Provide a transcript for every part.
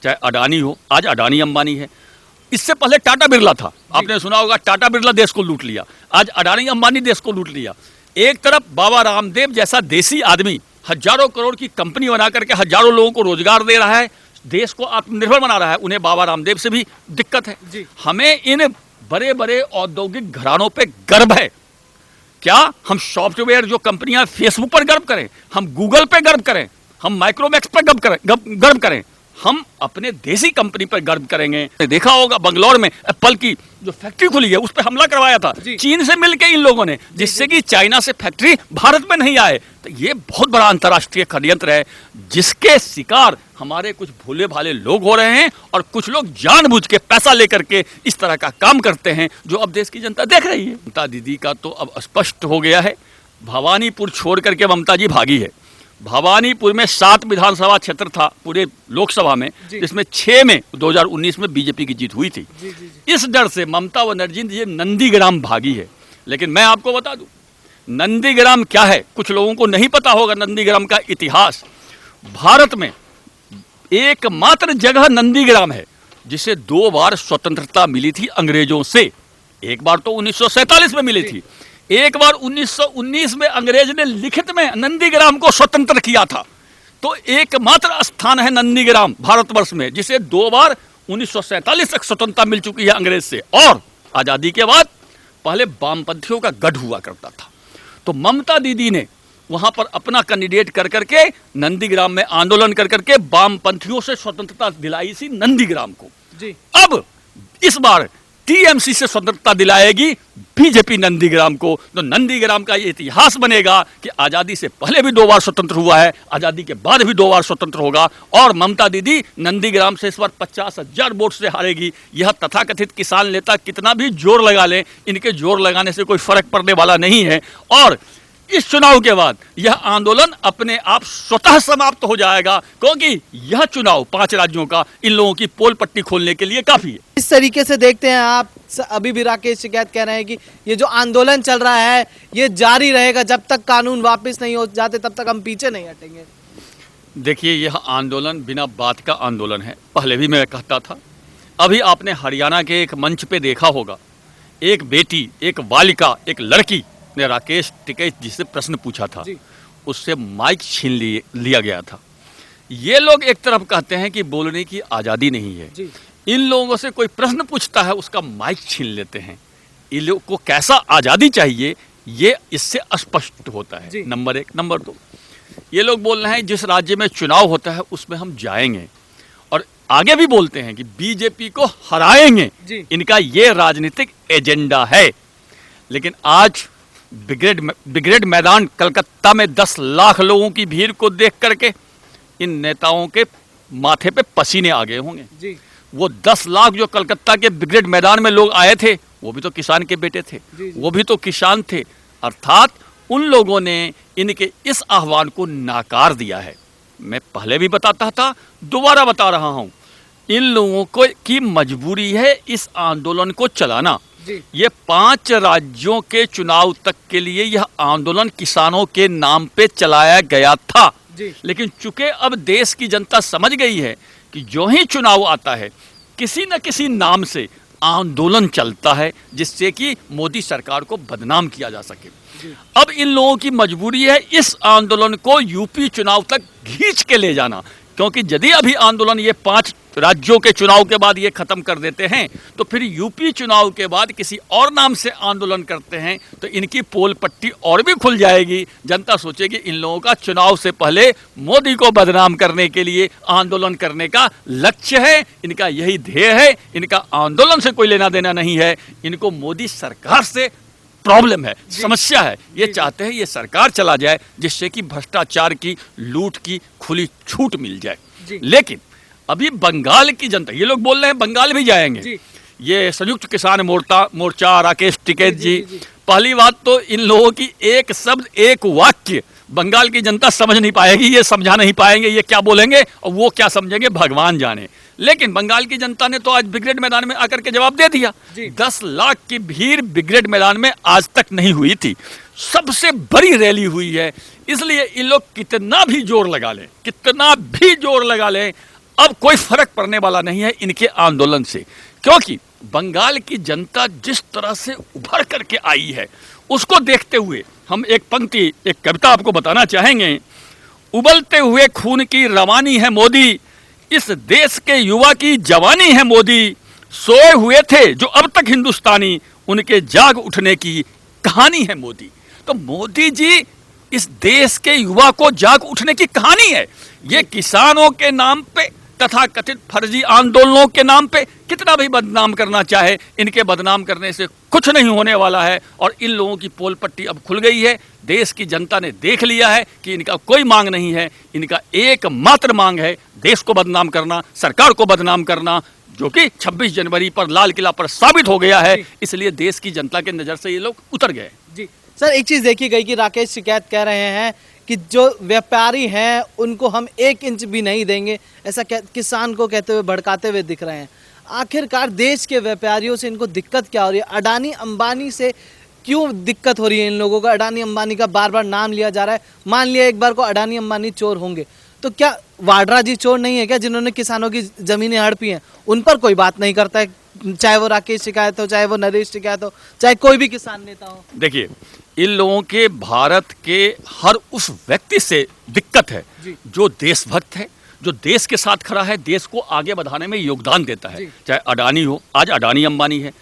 चाहे अडानी हो, आज अडानी अंबानी है। इससे पहले टाटा बिरला था, आपने सुना होगा, टाटा बिरला देश को लूट लिया। आज अडानी अंबानी देश को लूट लिया। एक तरफ बाबा रामदेव जैसा देसी आदमी हजारों करोड़ की कंपनी बना करके हजारों लोगों को रोजगार दे रहा है, देश को आत्मनिर्भर बना रहा है। उन्हें बाबा रामदेव से भी दिक्कत है। हमें इन बड़े बड़े औद्योगिक घरानों पे गर्व है। क्या हम सॉफ्टवेयर जो कंपनियां फेसबुक पर गर्व करें, हम गूगल पे गर्व करें, हम माइक्रोमैक्स पर गर्व करें, हम अपने देसी कंपनी पर गर्व करेंगे। देखा होगा बंगलौर में एप्पल की जो फैक्ट्री खुली है उस पर हमला करवाया था चीन से मिलकर इन लोगों ने, जिससे कि चाइना से फैक्ट्री भारत में नहीं आए। तो ये बहुत बड़ा अंतर्राष्ट्रीय षड्यंत्र है जिसके शिकार हमारे कुछ भोले भाले लोग हो रहे हैं और कुछ लोग जानबूझ के पैसा लेकर के इस तरह का काम करते हैं जो अब देश की जनता देख रही है। ममता दीदी का तो अब स्पष्ट हो गया है। भवानीपुर छोड़ करके ममता जी भागी है। भवानीपुर में 7 विधानसभा क्षेत्र था पूरे लोकसभा में, जिसमें 6 में 2019 में बीजेपी की जीत हुई थी। इस डर से ममता बनर्जी जी नंदीग्राम भागी है। लेकिन मैं आपको बता दूं नंदीग्राम क्या है, कुछ लोगों को नहीं पता होगा नंदीग्राम का इतिहास। भारत में एकमात्र जगह नंदीग्राम है जिसे 2 बार स्वतंत्रता मिली थी अंग्रेजों से। एक बार तो 1947 में मिली थी, एक बार 1919 में अंग्रेज ने लिखित में नंदीग्राम को स्वतंत्र किया था। तो एकमात्र स्थान है नंदीग्राम भारतवर्ष में जिसे 2 बार 1947 तक स्वतंत्रता मिल चुकी है अंग्रेज से। और आजादी के बाद पहले वामपंथियों का गढ़ हुआ करता था। तो ममता दीदी ने वहां पर अपना कैंडिडेट कर करके नंदीग्राम में आंदोलन कर करके वामपंथियों से स्वतंत्रता दिलाई थी नंदीग्राम को। अब इस बार टीएमसी से स्वतंत्रता दिलाएगी बीजेपी नंदीग्राम को। तो नंदीग्राम का ये इतिहास बनेगा कि आजादी से पहले भी 2 बार स्वतंत्र हुआ है, आजादी के बाद भी 2 बार स्वतंत्र होगा। और ममता दीदी नंदीग्राम से इस बार 50,000 वोट से हारेगी। यह तथाकथित किसान नेता कितना भी जोर लगा ले, इनके जोर लगाने से कोई फर्क पड़ने वाला नहीं है। और इस चुनाव के बाद यह आंदोलन अपने आप स्वतः समाप्त हो जाएगा, क्योंकि यह चुनाव 5 राज्यों का इन लोगों की पोल पट्टी खोलने के लिए काफी है। इस तरीके से देखते हैं आप, अभी भी राकेश शिकायत कह रहे हैं कि ये जो आंदोलन चल रहा है ये जारी रहेगा जब तक कानून वापस नहीं हो जाते, तब तक हम पीछे नहीं हटेंगे। देखिए, यह आंदोलन बिना बात का आंदोलन है। पहले भी मैं कहता था। अभी आपने हरियाणा के एक मंच पे देखा होगा, एक बेटी, एक बालिका, एक लड़की ने राकेश टिकैत जी से प्रश्न पूछा था, उससे माइक छीन लिया गया था। ये लोग एक तरफ कहते हैं कि बोलने की आज़ादी नहीं है, इन लोगों से कोई प्रश्न पूछता है उसका माइक छीन लेते हैं। इन लोगों को कैसा आज़ादी चाहिए ये इससे स्पष्ट होता है। नंबर 1। नंबर 2, ये लोग बोल रहे हैं जिस राज्य में चुनाव होता है उसमें हम जाएंगे, और आगे भी बोलते हैं कि बीजेपी को हराएंगे। इनका ये राजनीतिक एजेंडा है। लेकिन आज ब्रिगेड मैदान कलकत्ता में 10 लाख लोगों की भीड़ को देख करके इन नेताओं के माथे पे पसीने आ गए होंगे। वो 10 लाख जो कलकत्ता के ब्रिगेड मैदान में लोग आए थे वो भी तो किसान के बेटे थे, वो भी तो किसान थे। अर्थात उन लोगों ने इनके इस आह्वान को नाकार दिया है। मैं पहले भी बताता था, दोबारा बता रहा हूं, इन लोगों को की मजबूरी है इस आंदोलन को चलाना। ये 5 राज्यों के चुनाव तक के लिए यह आंदोलन किसानों के नाम पे चलाया गया था। लेकिन चूंकि अब देश की जनता समझ गई है कि जो ही चुनाव आता है किसी न किसी नाम से आंदोलन चलता है जिससे कि मोदी सरकार को बदनाम किया जा सके। अब इन लोगों की मजबूरी है इस आंदोलन को यूपी चुनाव तक खींच के ले जाना, क्योंकि यदि अभी आंदोलन ये 5 राज्यों के चुनाव के बाद ये खत्म कर देते हैं तो फिर यूपी चुनाव के बाद किसी और नाम से आंदोलन करते हैं तो इनकी पोल पट्टी और भी खुल जाएगी। जनता सोचेगी इन लोगों का चुनाव से पहले मोदी को बदनाम करने के लिए आंदोलन करने का लक्ष्य है, इनका यही ध्येय है। इनका आंदोलन से कोई लेना देना नहीं है, इनको मोदी सरकार से प्रॉब्लम है, समस्या है। ये चाहते हैं ये सरकार चला जाए जिससे कि भ्रष्टाचार की, लूट की खुली छूट मिल जाए। लेकिन अभी बंगाल की जनता, ये लोग बोल रहे हैं बंगाल भी जाएंगे। ये संयुक्त किसान मोर्चा राकेश टिकैत जी, पहली बात तो इन लोगों की एक शब्द एक वाक्य बंगाल की जनता समझ नहीं पाएगी, ये समझा नहीं पाएंगे ये क्या बोलेंगे और वो क्या समझेंगे भगवान जाने। लेकिन बंगाल की जनता ने तो आज ब्रिगेड मैदान में आकर के जवाब दे दिया। 10 लाख की भीड़ ब्रिगेड मैदान में आज तक नहीं हुई थी, सबसे बड़ी रैली हुई है। इसलिए इन लोग कितना भी जोर लगा लें, कितना भी जोर लगा लें, अब कोई फर्क पड़ने वाला नहीं है इनके आंदोलन से, क्योंकि बंगाल की जनता जिस तरह से उभर करके आई है उसको देखते हुए हम एक पंक्ति, एक कविता आपको बताना चाहेंगे। उबलते हुए खून की रवानी है मोदी, इस देश के युवा की जवानी है मोदी, सोए हुए थे जो अब तक हिंदुस्तानी, उनके जाग उठने की कहानी है मोदी। तो मोदी जी इस देश के युवा को जाग उठने की कहानी है। ये किसानों के नाम पे तथा कथित फर्जी आंदोलनों के नाम पे कितना भी बदनाम करना चाहे, इनके बदनाम करने से कुछ नहीं होने वाला है। और इन लोगों की पोल पट्टी अब खुल गई है। देश की जनता ने देख लिया है कि इनका कोई मांग नहीं है, इनका एकमात्र मांग है देश को बदनाम करना, सरकार को बदनाम करना, जो कि 26 जनवरी पर लाल किला पर साबित हो गया है। इसलिए देश की जनता के नज़र से ये लोग उतर गए। जी सर, एक चीज़ देखी गई कि राकेश टिकैत कह रहे हैं कि जो व्यापारी हैं उनको हम 1 इंच भी नहीं देंगे, ऐसा किसान को कहते हुए भड़काते हुए दिख रहे हैं। आखिरकार देश के व्यापारियों से इनको दिक्कत क्या हो रही है? अडानी अंबानी से क्यों दिक्कत हो रही है इन लोगों को? अडानी अंबानी का बार बार नाम लिया जा रहा है। मान लिया एक बार को अडानी अंबानी चोर होंगे, तो क्या वाड्रा जी चोर नहीं है क्या, जिन्होंने किसानों की जमीनें हड़पी हैं? उन पर कोई बात नहीं करता है, चाहे वो राकेश टिकैत हो, चाहे वो नरेश टिकैत हो, चाहे कोई भी किसान नेता हो। देखिए, इन लोगों के भारत के हर उस व्यक्ति से दिक्कत है जो देशभक्त है, जो देश के साथ खड़ा है, देश को आगे बढ़ाने में योगदान देता है। चाहे अडानी हो, आज अडानी अंबानी है,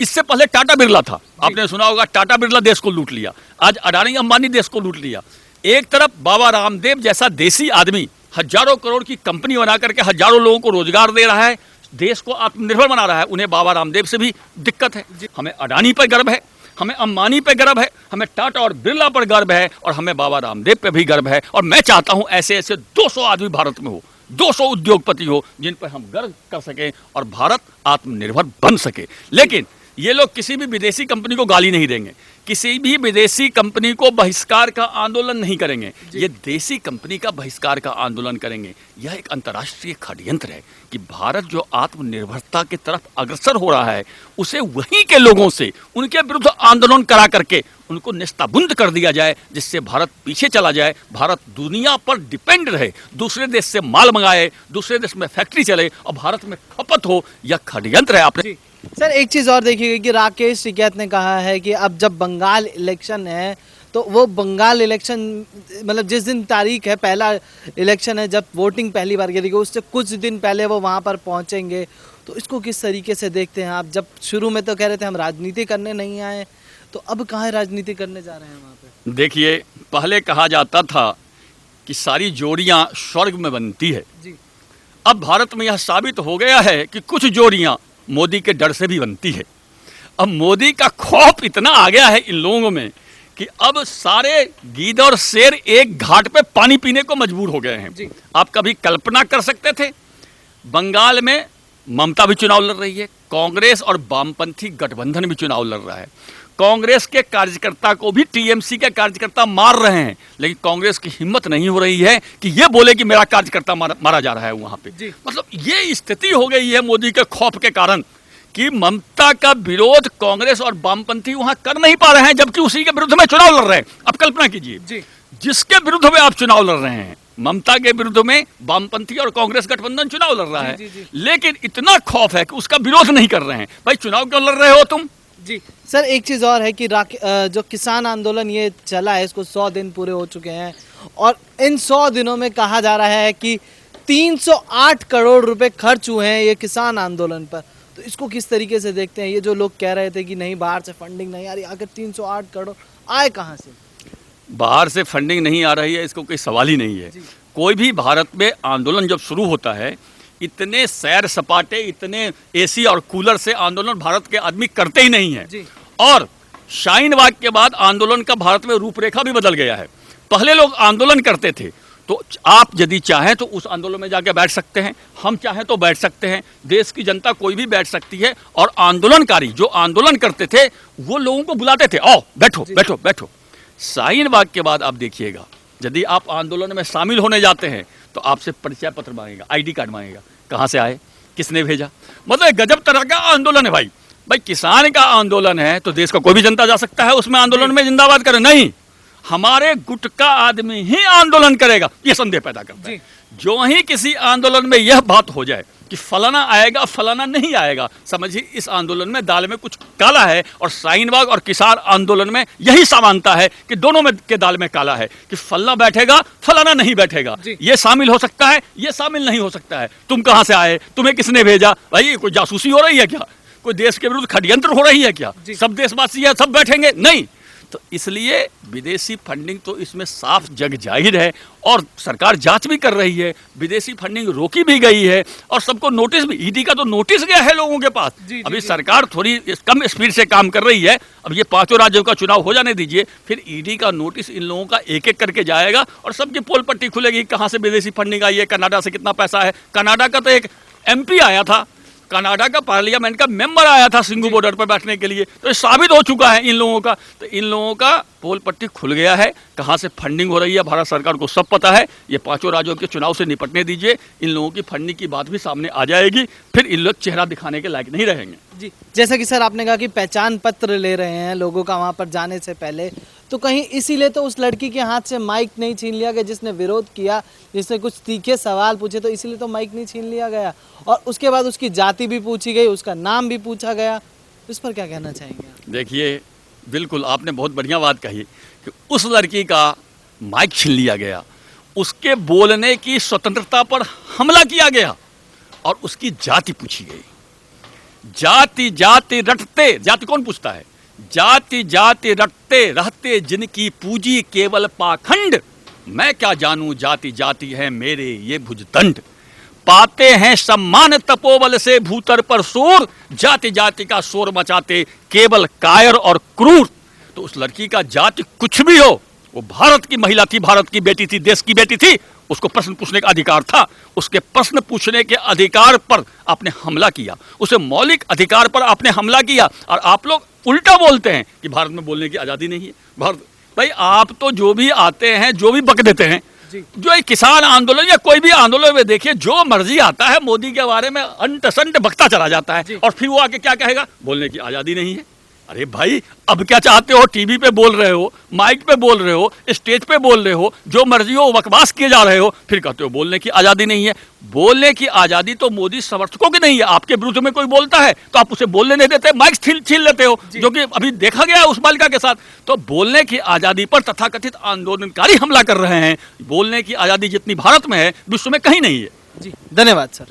इससे पहले टाटा बिरला था, आपने सुना होगा, टाटा बिरला देश को लूट लिया, आज अडानी अंबानी देश को लूट लिया। एक तरफ बाबा रामदेव जैसा देसी आदमी हजारों करोड़ की कंपनी बना करके हजारों लोगों को रोजगार दे रहा है, देश को आत्मनिर्भर बना रहा है। उन्हें बाबा रामदेव से भी दिक्कत है। हमें अडानी पर गर्व है, हमें अंबानी पे गर्व है, हमें टाटा और बिरला पर गर्व है, और हमें बाबा रामदेव पे भी गर्व है। और मैं चाहता हूं ऐसे ऐसे 200 आदमी भारत में हो, 200 उद्योगपति हो जिन पर हम गर्व कर सकें और भारत आत्मनिर्भर बन सके। लेकिन ये लोग किसी भी विदेशी कंपनी को गाली नहीं देंगे, किसी भी विदेशी कंपनी को बहिष्कार का आंदोलन नहीं करेंगे, ये देसी कंपनी का बहिष्कार का आंदोलन करेंगे। यह एक अंतर्राष्ट्रीय षड्यंत्र है कि भारत जो आत्मनिर्भरता की तरफ अग्रसर हो रहा है, उसे वहीं के लोगों से उनके विरुद्ध आंदोलन करा करके उनको नेस्ताबुंद कर दिया जाए, जिससे भारत पीछे चला जाए, भारत दुनिया पर डिपेंड रहे, दूसरे देश से माल मंगाए, दूसरे देश में फैक्ट्री चले और भारत में खपत हो। यह षड्यंत्र है। आपने सर एक चीज़ और देखी गई कि राकेश टिकैत ने कहा है कि अब जब बंगाल इलेक्शन है तो वो बंगाल इलेक्शन, मतलब जिस दिन तारीख है, पहला इलेक्शन है जब वोटिंग पहली बार करेगी, उससे कुछ दिन पहले वो वहाँ पर पहुँचेंगे। तो इसको किस तरीके से देखते हैं आप? जब शुरू में तो कह रहे थे हम राजनीति करने नहीं आए, तो अब कहाँ राजनीति करने जा रहे हैं वहाँ पे? देखिए, पहले कहा जाता था कि सारी जोड़ियाँ स्वर्ग में बनती है जी। अब भारत में यह साबित हो गया है कि कुछ जोड़ियाँ मोदी के डर से भी बनती है। अब मोदी का खौफ इतना आ गया है इन लोगों में कि अब सारे गीद और शेर एक घाट पे पानी पीने को मजबूर हो गए हैं। आप कभी कल्पना कर सकते थे? बंगाल में ममता भी चुनाव लड़ रही है, कांग्रेस और वामपंथी गठबंधन भी चुनाव लड़ रहा है। कांग्रेस के कार्यकर्ता को भी टीएमसी के कार्यकर्ता मार रहे हैं, लेकिन कांग्रेस की हिम्मत नहीं हो रही है कि ये बोले कि मेरा कार्यकर्ता मारा जा रहा है वहां पे। मतलब ये स्थिति हो गई है मोदी के खौफ के कारण कि ममता का विरोध कांग्रेस और वामपंथी वहां कर नहीं पा रहे हैं, जबकि उसी के विरुद्ध में चुनाव लड़ रहे हैं। अब कल्पना कीजिए, जिसके विरुद्ध में आप चुनाव लड़ रहे हैं, ममता के विरुद्ध में वामपंथी और कांग्रेस गठबंधन चुनाव लड़ रहा है, लेकिन इतना खौफ है कि उसका विरोध नहीं कर रहे हैं। भाई चुनाव क्यों लड़ रहे हो तुम? जी सर, एक चीज़ और है कि जो किसान आंदोलन ये चला है, इसको 100 दिन पूरे हो चुके हैं, और इन 100 दिनों में कहा जा रहा है कि 308 करोड़ रुपए खर्च हुए हैं ये किसान आंदोलन पर। तो इसको किस तरीके से देखते हैं? ये जो लोग कह रहे थे कि नहीं बाहर से फंडिंग नहीं आ रही, आखिर 308 करोड़ आए कहाँ से? बाहर से फंडिंग नहीं आ रही है, इसको कोई सवाल ही नहीं है। कोई भी भारत में आंदोलन जब शुरू होता है, इतने सैर सपाटे, इतने एसी और कूलर से आंदोलन भारत के आदमी करते ही नहीं है। और शाहीन बाग के बाद आंदोलन का भारत में रूपरेखा भी बदल गया है। पहले लोग आंदोलन करते थे, तो आप यदि चाहें तो उस आंदोलन में जाके बैठ सकते हैं, हम चाहें तो बैठ सकते हैं, देश की जनता कोई भी बैठ सकती है। और आंदोलनकारी जो आंदोलन करते थे वो लोगों को बुलाते थे, आओ बैठो बैठो बैठो। शाहीन बाग के बाद आप देखिएगा, यदि आप आंदोलन में शामिल होने जाते हैं तो आपसे परिचय पत्र मांगेगा, आईडी कार्ड मांगेगा, कहाँ से आए, किसने भेजा। मतलब गजब तरह का आंदोलन है भाई। किसान का आंदोलन है तो देश का कोई भी जनता जा सकता है उसमें आंदोलन में जिंदाबाद करे, नहीं, हमारे गुट का आदमी ही आंदोलन करेगा, ये संदेह पैदा करता है। जो ही किसी आंदोलन में यह बात हो जाए कि फलाना आएगा फलाना नहीं आएगा, समझिए इस आंदोलन में दाल में कुछ काला है। और शाहीन बाग और किसान आंदोलन में यही समानता है कि दोनों में के दाल में काला है कि फलाना बैठेगा फलाना नहीं बैठेगा, ये शामिल हो सकता है ये शामिल नहीं हो सकता है। तुम कहां से आए, तुम्हें किसने भेजा, भाई कोई जासूसी हो रही है क्या, कोई देश के विरुद्ध षड्यंत्र हो रही है क्या, सब देशवासी है सब बैठेंगे, नहीं। तो इसलिए विदेशी फंडिंग तो इसमें साफ जग जाहिर है और सरकार जांच भी कर रही है, विदेशी फंडिंग रोकी भी गई है और सबको नोटिस भी, ईडी का तो नोटिस गया है लोगों के पास। अभी सरकार थोड़ी कम स्पीड से काम कर रही है, अब ये 5 राज्यों का चुनाव हो जाने दीजिए, फिर ईडी का नोटिस इन लोगों का एक एक करके जाएगा और सबकी पोल पट्टी खुलेगी कहाँ से विदेशी फंडिंग आई है, कनाडा से कितना पैसा है। कनाडा का तो एक MP आया था, कनाडा का पार्लियामेंट का मेंबर आया था सिंगू बॉर्डर पर बैठने के लिए, तो ये साबित हो चुका है इन लोगों का। तो इन लोगों का पोल पट्टी खुल गया है, कहाँ से फंडिंग हो रही है भारत सरकार को सब पता है। ये 5 राज्यों के चुनाव से निपटने दीजिए, इन लोगों की फंडिंग की बात भी सामने आ जाएगी, फिर इन लोग चेहरा दिखाने के लायक नहीं रहेंगे। जी, जैसा कि सर आपने कहा कि पहचान पत्र ले रहे हैं लोगों का वहाँ पर जाने से पहले, तो कहीं इसीलिए तो उस लड़की के हाथ से माइक नहीं छीन लिया गया जिसने विरोध किया, जिसने कुछ तीखे सवाल पूछे, तो इसीलिए तो माइक नहीं छीन लिया गया और उसके बाद उसकी जाति भी पूछी गई, उसका नाम भी पूछा गया। इस पर क्या कहना चाहेंगे आप? देखिए बिल्कुल आपने बहुत बढ़िया बात कही कि उस लड़की का माइक छीन लिया गया, उसके बोलने की स्वतंत्रता पर हमला किया गया और उसकी जाति पूछी गई। जाति जाति रटते, जाति कौन पूछता है, जाति जाति रटते रहते जिनकी पूजी केवल पाखंड, मैं क्या जानूं जाति जाति है मेरे ये भुजदंड, पाते हैं सम्मान तपोबल से भूतर पर सूर, जाति जाति का शोर मचाते केवल कायर और क्रूर। तो उस लड़की का जाति कुछ भी हो, वो भारत की महिला थी, भारत की बेटी थी, देश की बेटी थी, उसको प्रश्न पूछने का अधिकार था। उसके प्रश्न पूछने के अधिकार पर आपने हमला किया, उसे मौलिक अधिकार पर आपने हमला किया और आप लोग उल्टा बोलते हैं कि भारत में बोलने की आज़ादी नहीं है। भारत भाई आप तो जो भी आते हैं जो भी बक देते हैं, जो एक किसान आंदोलन या कोई भी आंदोलन में देखिए जो मर्जी आता है मोदी के बारे में अंट संट बकता चला जाता है और फिर वो आके क्या कहेगा, बोलने की आज़ादी नहीं है। अरे भाई अब क्या चाहते हो, टीवी पे बोल रहे हो, माइक पे बोल रहे हो, स्टेज पे बोल रहे हो, जो मर्जी हो बकवास किए जा रहे हो, फिर कहते हो बोलने की आज़ादी नहीं है। बोलने की आज़ादी तो मोदी समर्थकों की नहीं है, आपके विरुद्ध में कोई बोलता है तो आप उसे बोलने नहीं देते, माइक छीन लेते हो, जो कि अभी देखा गया है उस बालिका के साथ। तो बोलने की आज़ादी पर तथाकथित आंदोलनकारी हमला कर रहे हैं। बोलने की आज़ादी जितनी भारत में है विश्व में कहीं नहीं है। जी धन्यवाद सर।